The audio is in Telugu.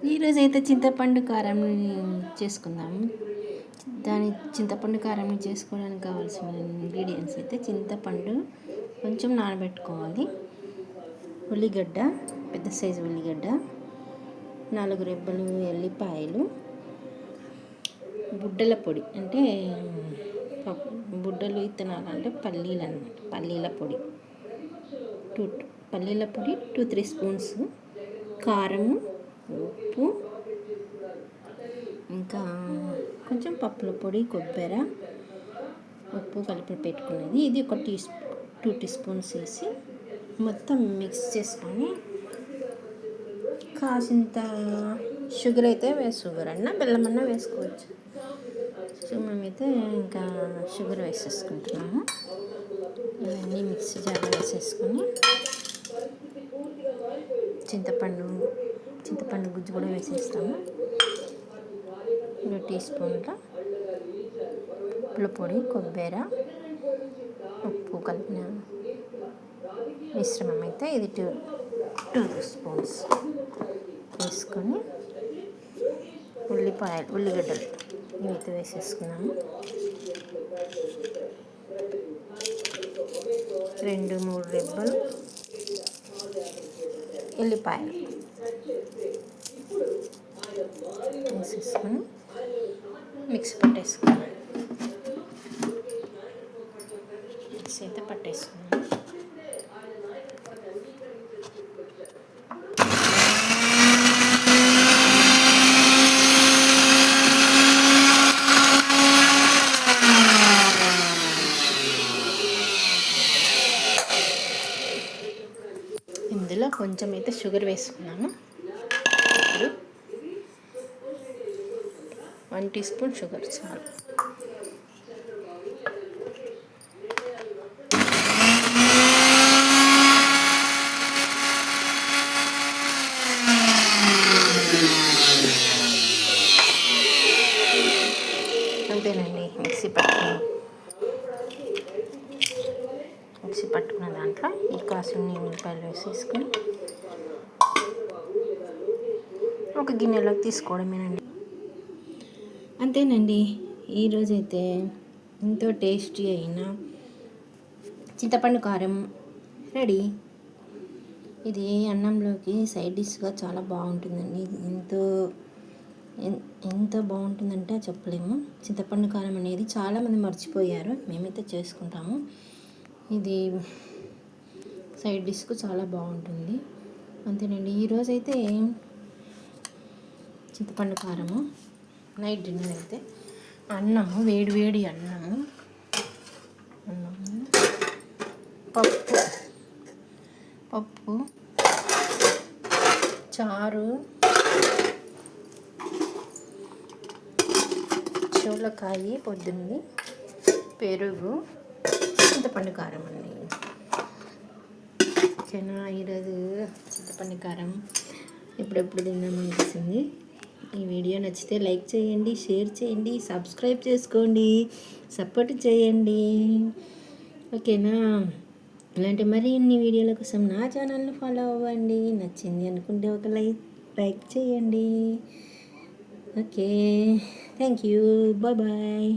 ఈరోజైతే చింతపండు కారం చేసుకుందాము. చింతపండు కారం చేసుకోవడానికి కావాల్సిన ఇంగ్రీడియంట్స్ అయితే చింతపండు కొంచెం నానబెట్టుకోవాలి, ఉల్లిగడ్డ, పెద్ద సైజు ఉల్లిగడ్డ, 4 రెబ్బలు ఎల్లిపాయలు, బుడ్డల పొడి అంటే బుడ్డలు ఇత్తనాలు అంటే పల్లీలు అన్నమాట, పల్లీల పొడి 2-3 స్పూన్స్, కారము, ఉప్పు, ఇంకా కొంచెం పప్పుల పొడి, కొబ్బరి, ఉప్పు కలిపి పెట్టుకున్నది. ఇది ఒక 2 టీ స్పూన్స్ వేసి మొత్తం మిక్స్ చేసుకొని కాసింత షుగర్ అయితే షుగర్ అన్నా బెల్లం అన్నా వేసుకోవచ్చు. సో మేమైతే ఇంకా షుగర్ వేసేసుకుంటున్నాము. ఇవన్నీ మిక్సీ జార్లో వేసేసుకొని చింతపండు గుజ్జు కూడా వేసేస్తాము. 2 టీ స్పూన్ల పుల్ల పొడి, కొబ్బరి, ఉప్పు కలిపిన మిశ్రమం అయితే ఇది 2 స్పూన్స్ వేసుకొని ఉల్లిగడ్డలు ఇవైతే వేసేసుకున్నాము. 2-3 రెబ్బలు ఎల్లిపాయలు వేసేసుకొని మిక్సీ పట్టేసుకున్నాను. మిక్సీ అయితే పట్టేసుకున్నాను. ఇందులో కొంచెం అయితే షుగర్ వేసుకున్నాము. ఇప్పుడు 1 టీ స్పూన్ షుగర్ చాలు. అంతేనండి. మిక్సీ పట్టుకున్న దాంట్లో ఈ కాసిన ఉల్లిపాయలు వేసేసుకొని ఒక గిన్నెలోకి తీసుకోవడమేనండి. అంతేనండి. ఈరోజైతే ఎంతో టేస్టీ అయిన చింతపండు కారం రెడీ. ఇది అన్నంలోకి సైడ్ డిష్గా చాలా బాగుంటుందండి. ఎంత బాగుంటుందంటే చెప్పలేము. చింతపండు కారం అనేది చాలామంది మర్చిపోయారు, మేమైతే చేసుకుంటాము. ఇది సైడ్ డిష్కు చాలా బాగుంటుంది. అంతేనండి. ఈరోజైతే చింతపండు కారము, నైట్ డిన్నర్ అయితే అన్నము, వేడి అన్నము, పప్పు, చారు, చోలకాయ పొద్దుంది, పెరుగు, చింతపండు కారం అండి. ఓకేనా? ఈరోజు చింతపండు కారం ఎప్పుడెప్పుడు తిన్నామనిపిస్తుంది. ఈ వీడియో నచ్చితే లైక్ చేయండి, షేర్ చేయండి, సబ్స్క్రైబ్ చేసుకోండి, సపోర్ట్ చేయండి. ఓకేనా? ఇలాంటి మరిన్ని వీడియోల కోసం నా ఛానల్ని ఫాలో అవ్వండి. నచ్చింది అనుకుంటే ఒక లైక్ చేయండి. Okay, thank you, bye.